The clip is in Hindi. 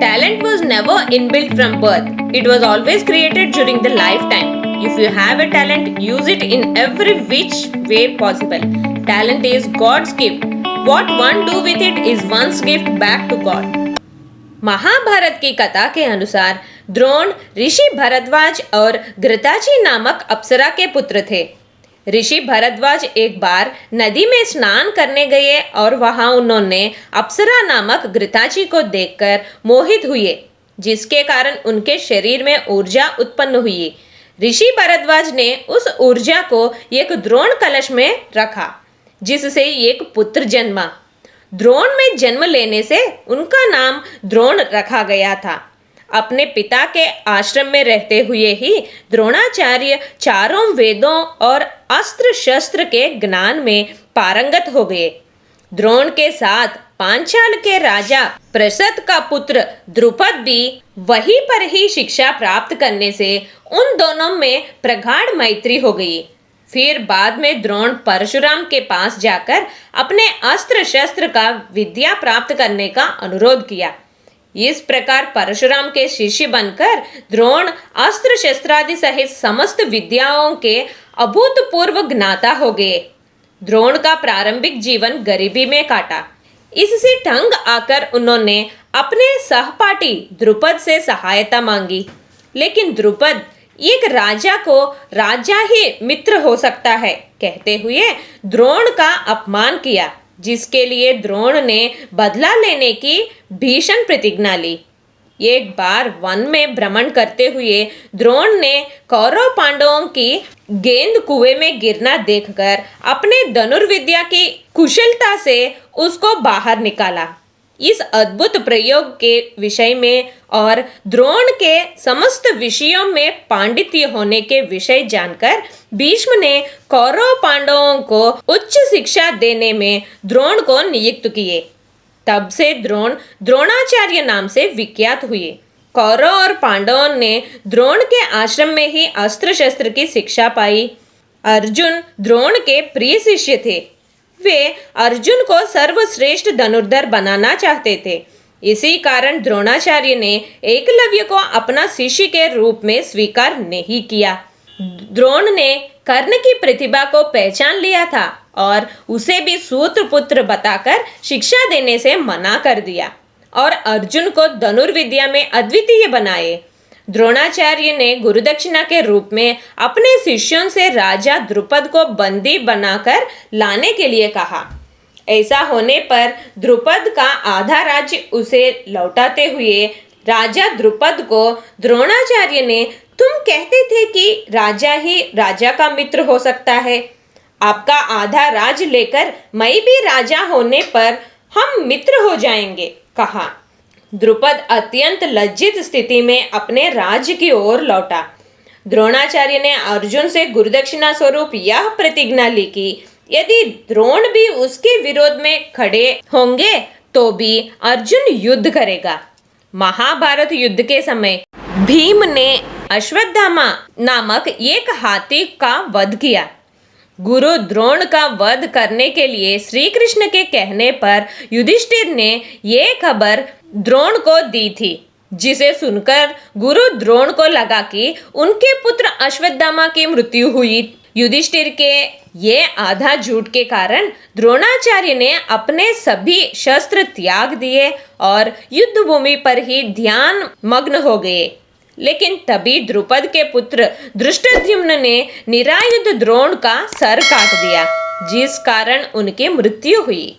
Talent was never inbuilt from birth. It was always created during the lifetime. If you have a talent, use it in every which way possible. Talent is God's gift. What one do with it is one's gift back to God. Mahabharat की कथा के अनुसार द्रोण ऋषि भरद्वाज और घृताची नामक अप्सरा के पुत्र थे। ऋषि भरद्वाज एक बार नदी में स्नान करने गए और वहां उन्होंने अप्सरा नामक घृताची को देखकर मोहित हुए, जिसके कारण उनके शरीर में ऊर्जा उत्पन्न हुई। ऋषि भरद्वाज ने उस ऊर्जा को एक द्रोण कलश में रखा, जिससे एक पुत्र जन्मा। द्रोण में जन्म लेने से उनका नाम द्रोण रखा गया था। अपने पिता के आश्रम में रहते हुए ही द्रोणाचार्य चारों वेदों और अस्त्र शस्त्र के ज्ञान में पारंगत हो गए। द्रोण के साथ पांचाल के राजा प्रसद का पुत्र द्रुपद भी वहीं पर ही शिक्षा प्राप्त करने से उन दोनों में प्रगाढ़ मैत्री हो गई। फिर बाद में द्रोण परशुराम के पास जाकर अपने अस्त्र शस्त्र का विद्या प्राप्त करने का अनुरोध किया। इस प्रकार परशुराम के शिष्य बनकर द्रोण अस्त्र शस्त्रादि सहित समस्त विद्याओं के अभूतपूर्व ज्ञाता हो गए। द्रोण का प्रारंभिक जीवन गरीबी में काटा। इससे तंग आकर उन्होंने अपने सहपाठी द्रुपद से सहायता मांगी, लेकिन द्रुपद एक राजा को राजा ही मित्र हो सकता है कहते हुए द्रोण का अपमान किया, जिसके लिए द्रोण ने बदला लेने की भीषण प्रतिज्ञा ली। एक बार वन में भ्रमण करते हुए द्रोण ने कौरव पांडवों की गेंद कुएं में गिरना देखकर अपने धनुर्विद्या की कुशलता से उसको बाहर निकाला। इस अद्भुत प्रयोग के विषय में और द्रोण के समस्त विषयों में पांडित्य होने के विषय जानकर भीष्म ने कौरव पांडवों को उच्च शिक्षा देने में द्रोण को नियुक्त किए। तब से द्रोण द्रोणाचार्य नाम से विख्यात हुए। कौरव और पांडवों ने द्रोण के आश्रम में ही अस्त्र शस्त्र की शिक्षा पाई। अर्जुन द्रोण के प्रिय शिष्य थे। वे अर्जुन को सर्वश्रेष्ठ धनुर्धर बनाना चाहते थे। इसी कारण द्रोणाचार्य ने एकलव्य को अपना शिष्य के रूप में स्वीकार नहीं किया। द्रोण ने कर्ण की प्रतिभा को पहचान लिया था और उसे भी सूत्रपुत्र बताकर शिक्षा देने से मना कर दिया और अर्जुन को धनुर्विद्या में अद्वितीय बनाए। द्रोणाचार्य ने गुरुदक्षिणा के रूप में अपने शिष्यों से राजा द्रुपद को बंदी बनाकर लाने के लिए कहा। ऐसा होने पर द्रुपद का आधा राज्य उसे लौटाते हुए राजा द्रुपद को द्रोणाचार्य ने, तुम कहते थे कि राजा ही राजा का मित्र हो सकता है, आपका आधा राज लेकर मैं भी राजा होने पर हम मित्र हो जाएंगे, कहा। द्रुपद अत्यंत लज्जित स्थिति में अपने राज्य की ओर लौटा। द्रोणाचार्य ने अर्जुन से गुरुदक्षिणा स्वरूप यह प्रतिज्ञा ली कि यदि द्रोण भी उसके विरोध में खड़े होंगे तो भी अर्जुन युद्ध करेगा। महाभारत युद्ध के समय भीम ने अश्वत्थामा नामक एक हाथी का वध किया। गुरु द्रोण का वध करने के लिए श्री कृष्ण के कहने पर युधिष्ठिर ने ये खबर द्रोण को दी थी, जिसे सुनकर गुरु द्रोण को लगा कि उनके पुत्र अश्वत्थामा की मृत्यु हुई। युधिष्ठिर के ये आधा झूठ के कारण द्रोणाचार्य ने अपने सभी शस्त्र त्याग दिए और युद्ध भूमि पर ही ध्यान मग्न हो गए। लेकिन तभी द्रुपद के पुत्र धृष्टद्युम्न ने निरायुध द्रोण का सर काट दिया, जिस कारण उनकी मृत्यु हुई।